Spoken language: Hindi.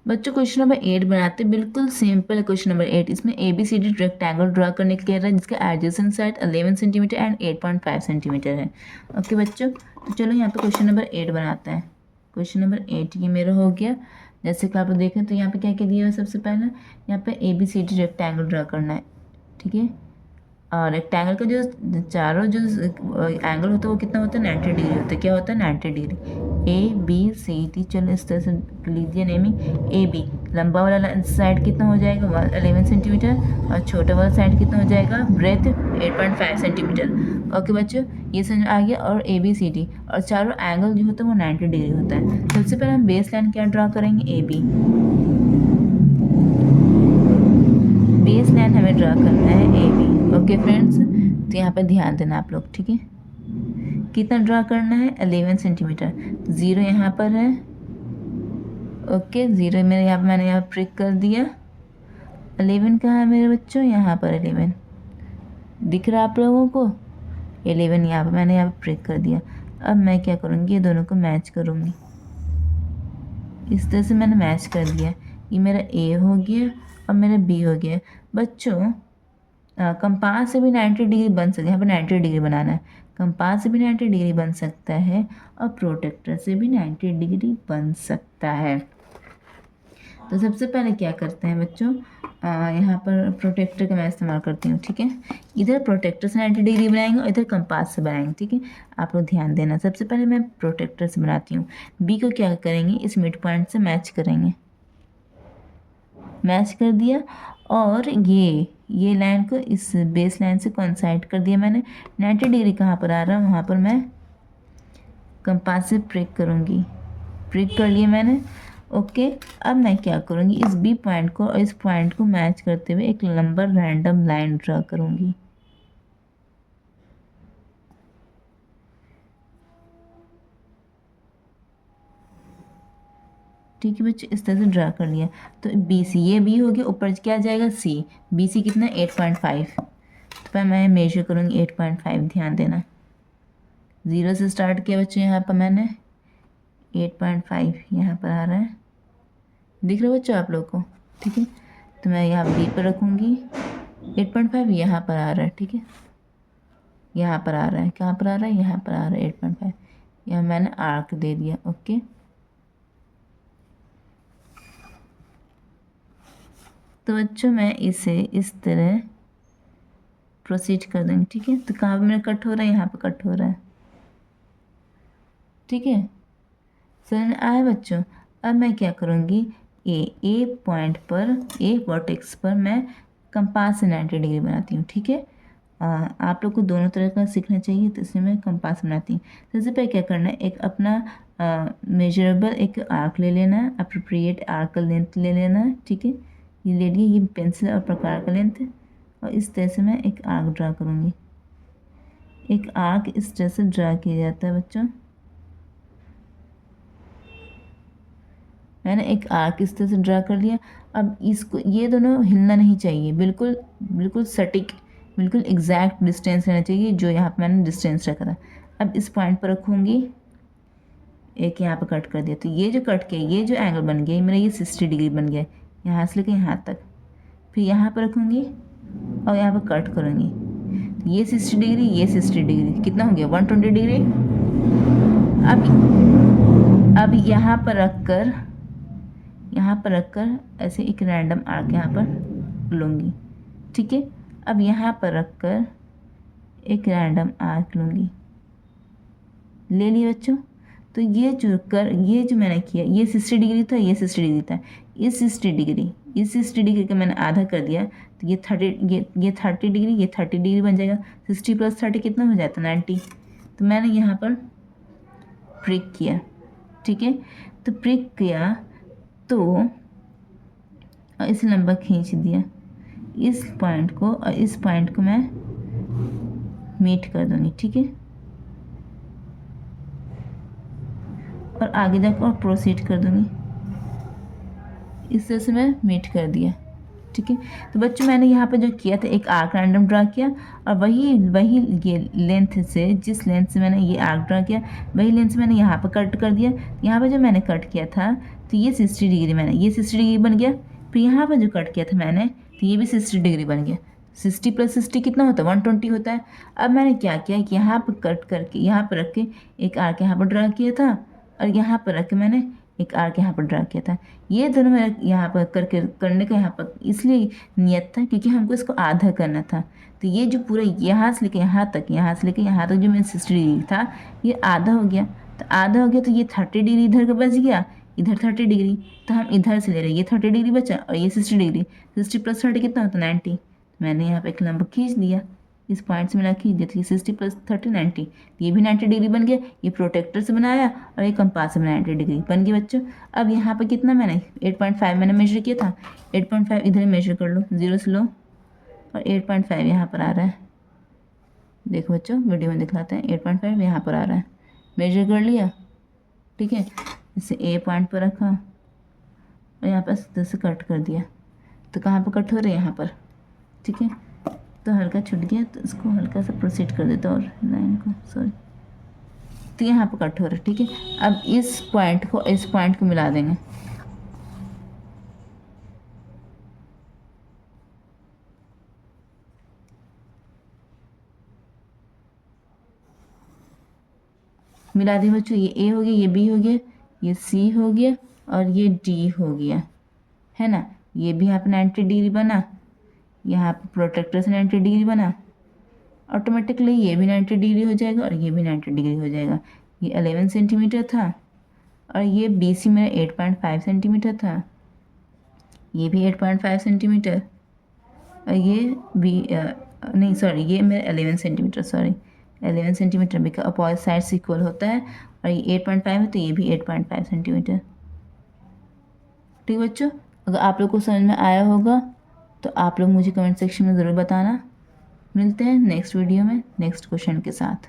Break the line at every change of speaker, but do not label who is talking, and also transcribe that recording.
बच्चों क्वेश्चन नंबर 8 बनाते हैं, बिल्कुल सिंपल क्वेश्चन नंबर 8। इसमें A B C D rectangle draw करने के लिए कह रहा है जिसका adjacent side 11 centimetre and 8.5 centimetre है। ओके बच्चों, तो चलो यहाँ पे क्वेश्चन नंबर 8 बनाते हैं। क्वेश्चन नंबर 8 ये मेरा हो गया। जैसे कि आप देखें तो यहाँ पे क्या क्या दिया हुआ है, सबसे पहले यहाँ पे A B C D rectangle draw करना है, ठीक है। और रेक्टेंगल का जो चारों जो एंगल होता है वो कितना होता है, 90 डिग्री होता है। क्या होता है, 90 degree. A B C D, चलो इस तरह से लीजिए नेमिंग। ए बी लंबा वाला साइड कितना हो जाएगा, 11 सेंटीमीटर, और छोटा वाला साइड कितना हो जाएगा, ब्रेथ 8.5 सेंटीमीटर। ओके बच्चों, ये समझ आ गया। और ए बी सी डी और चारों एंगल जो होता है वो 90 डिग्री होता है। सबसे पहले हम बेस लाइन क्या ड्रा करेंगे, ए बी। बेस लाइन हमें ड्रा करना है ए बी। ओके फ्रेंड्स, तो यहाँ पर ध्यान देना आप लोग, ठीक है। कितना ड्रा करना है, 11 सेंटीमीटर। ज़ीरो यहाँ पर है। ओके, ज़ीरो मेरे यहाँ मैंने यहाँ प्रिक कर दिया। 11 कहाँ है मेरे बच्चों, यहाँ पर 11 दिख रहा है आप लोगों को। 11 यहाँ पर मैंने यहाँ प्रिक कर दिया। अब मैं क्या करूँगी, ये दोनों को मैच करूँगी। इस तरह से मैंने मैच कर दिया। ये मेरा ए हो गया और मेरा बी हो गया। बच्चों कंपास से भी 90 डिग्री बन सकता है, यहाँ पर 90 डिग्री बनाना है। कंपास से भी 90 डिग्री बन सकता है और प्रोटेक्टर से भी 90 डिग्री बन सकता है। तो सबसे पहले क्या करते हैं बच्चों, यहाँ पर प्रोटेक्टर का मैं इस्तेमाल करती हूँ, ठीक है। इधर प्रोटेक्टर से 90 डिग्री बनाएंगे और इधर कंपास से बनाएंगे, ठीक है। आप लोग ध्यान देना, सबसे पहले मैं प्रोटेक्टर से बनाती हूँ। बी को क्या करेंगे, इस मिड पॉइंट से मैच करेंगे। मैच कर दिया और ये लाइन को इस बेस लाइन से कोइंसाइड कर दिया मैंने। 90 डिग्री कहाँ पर आ रहा है, वहाँ पर मैं कंपास से प्रिक करूँगी। प्रिक कर लिए मैंने। ओके, अब मैं क्या करूँगी, इस बी पॉइंट को और इस पॉइंट को मैच करते हुए एक लंबा रैंडम लाइन ड्रा करूँगी। ठीक है बच्चे, इस तरह से ड्रा कर लिया। तो बी सी, ये बी हो गया, ऊपर क्या जाएगा सी। बी सी कितना, 8.5। तो मैं मेजर करूँगी 8.5, ध्यान देना। 0 से स्टार्ट किया बच्चों, यहाँ पर मैंने 8.5 यहाँ पर आ रहा है, दिख रहा है बच्चों आप लोग को, ठीक है। तो मैं यहाँ बी पर रखूँगी। 8.5 यहाँ पर आ रहा है, ठीक है। यहाँ पर आ रहा है, कहाँ पर आ रहा है, यहाँ पर आ रहा है 8.5। यहाँ मैंने आर्क दे दिया। ओके, तो बच्चों मैं इसे इस तरह प्रोसीड कर देंगे, ठीक है। तो कहाँ पर मेरा कट हो रहा है, यहाँ पर कट हो रहा है, ठीक है। समझ आया बच्चों। अब मैं क्या करूँगी, ए पॉइंट पर, ए वर्टेक्स पर मैं कंपास से 90 डिग्री बनाती हूँ, ठीक है। आप लोग को दोनों तरह का सीखना चाहिए, तो इसलिए मैं कंपास बनाती हूँ। सबसे पहले क्या करना है, एक अपना मेजरेबल एक आर्क ले लेना है, अप्रोप्रिएट आर्क का लेंथ ले लेना है, ठीक है। ये ले लिए, ये पेंसिल और प्रकार का लेंथ है। और इस तरह से मैं एक आर्क ड्रा करूँगी। एक आर्क इस तरह से ड्रा किया जाता है बच्चों। मैंने एक आर्क इस तरह से ड्रा कर लिया। अब इसको, ये दोनों हिलना नहीं चाहिए, बिल्कुल बिल्कुल सटीक, बिल्कुल एग्जैक्ट डिस्टेंस रहना चाहिए जो यहाँ पर मैंने डिस्टेंस रखा था। अब इस पॉइंट पर रखूँगी, एक यहाँ पर कट कर दिया। तो ये जो कट किया, ये जो एंगल बन गया, मेरा ये 60 डिग्री बन गया, यहाँ से लेकर यहाँ तक। फिर यहाँ पर रखूँगी और यहाँ पर कट करूँगी। ये 60 डिग्री, ये 60 डिग्री, कितना हो गया, 120 डिग्री। अब यहाँ पर रखकर ऐसे एक रैंडम आर्क यहाँ पर लूँगी, ठीक है। अब यहाँ पर रखकर एक रैंडम आर्क लूँगी, ले लिए बच्चों। तो ये जो मैंने किया, ये 60 डिग्री था, ये 60 डिग्री था। इस 60 डिग्री का मैंने आधा कर दिया, तो ये 30 डिग्री, ये 30 डिग्री बन जाएगा। 60 + 30 कितना हो जाता है, 90। तो मैंने यहाँ पर प्रिक किया, ठीक है। तो प्रिक किया तो इसे लंबा खींच दिया, इस पॉइंट को और इस पॉइंट को मैं मीट कर दूँगी, ठीक है। और आगे जाकर और प्रोसीड कर दूँगी। इस तरह से मैं मीट कर दिया। ठीक है। तो बच्चों मैंने यहाँ पे जो किया था एक आर्क रैंडम ड्रा किया और वही ये लेंथ से, जिस लेंथ से मैंने ये आर्क ड्रा किया वही लेंथ से मैंने यहाँ पर कट कर दिया। यहाँ पर जो मैंने कट किया था तो ये 60 डिग्री, मैंने ये 60 डिग्री बन गया। फिर यहाँ पर जो कट किया था मैंने तो ये भी 60 डिग्री बन गया। 60 + 60 कितना होता है? 120 होता है। अब मैंने क्या किया कि यहाँ पर कट करके यहाँ पर रख के एक आर्क यहाँ पर ड्रा किया था और यहाँ पर रख के मैंने एक आर्क यहाँ पर ड्रा किया था। ये दोनों मेरा यहाँ पर करने का यहाँ पर इसलिए नियत था क्योंकि हमको इसको आधा करना था। तो ये जो पूरा यहाँ से लेके यहाँ तक, यहाँ से लेके यहाँ तक जो मेरा 60 डिग्री था ये आधा हो गया। तो आधा हो गया तो ये 30 डिग्री इधर का बच गया, इधर 30 डिग्री, तो हम इधर से ले रहे हैं। ये 30 डिग्री बचा और ये 60 डिग्री, 60 + 30 कितना होता है? 90। मैंने यहाँ पे एक लंब खींच दिया, इस पॉइंट से मैंने खींच दिया। तो ये 60 + 30 90, ये भी 90 डिग्री बन गया। ये प्रोटेक्टर से बनाया और ये कंपास से बनाया, 90 डिग्री बन गया बच्चों। अब यहाँ पर कितना मैंने 8.5 मैंने मेजर किया था, 8.5 इधर मेजर कर लो, 0 से लो और 8.5 यहाँ पर आ रहा है। देखो बच्चों वीडियो में दिखलाते हैं, 8.5 यहाँ पर आ रहा है, मेजर कर लिया। ठीक है, इसे ए पॉइंट पर रखा और यहाँ पर इधर से कट कर दिया। तो कहाँ पर कट हो रहा है? यहाँ पर। ठीक है, तो हल्का छूट गया तो इसको हल्का सा प्रोसीड कर देता और लाइन को, सॉरी। तो यहाँ पर कट हो रहा है। ठीक है, अब इस पॉइंट को मिला देंगे। मिला दिए बच्चों, ये ए हो गया, ये बी हो गया, ये सी हो गया और ये डी हो गया, है ना। ये भी यहाँ पर 90 डिग्री बना, यहाँ पर प्रोटेक्टर से 90 डिग्री बना, ऑटोमेटिकली ये भी 90 डिग्री हो जाएगा और ये भी 90 डिग्री हो जाएगा। ये 11 सेंटीमीटर था और ये बी सी मेरा 8.5 सेंटीमीटर था, ये भी 8.5 सेंटीमीटर और ये भी नहीं सॉरी, ये मेरा 11 centimetre, sorry 11 centimetre, because opposite side से इक्वल होता है और ये 8.5 है तो ये भी 8.5 सेंटीमीटर। ठीक है बच्चों, अगर आप लोग को समझ में आया होगा तो आप लोग मुझे कमेंट सेक्शन में ज़रूर बताना। मिलते हैं नेक्स्ट वीडियो में नेक्स्ट क्वेश्चन के साथ।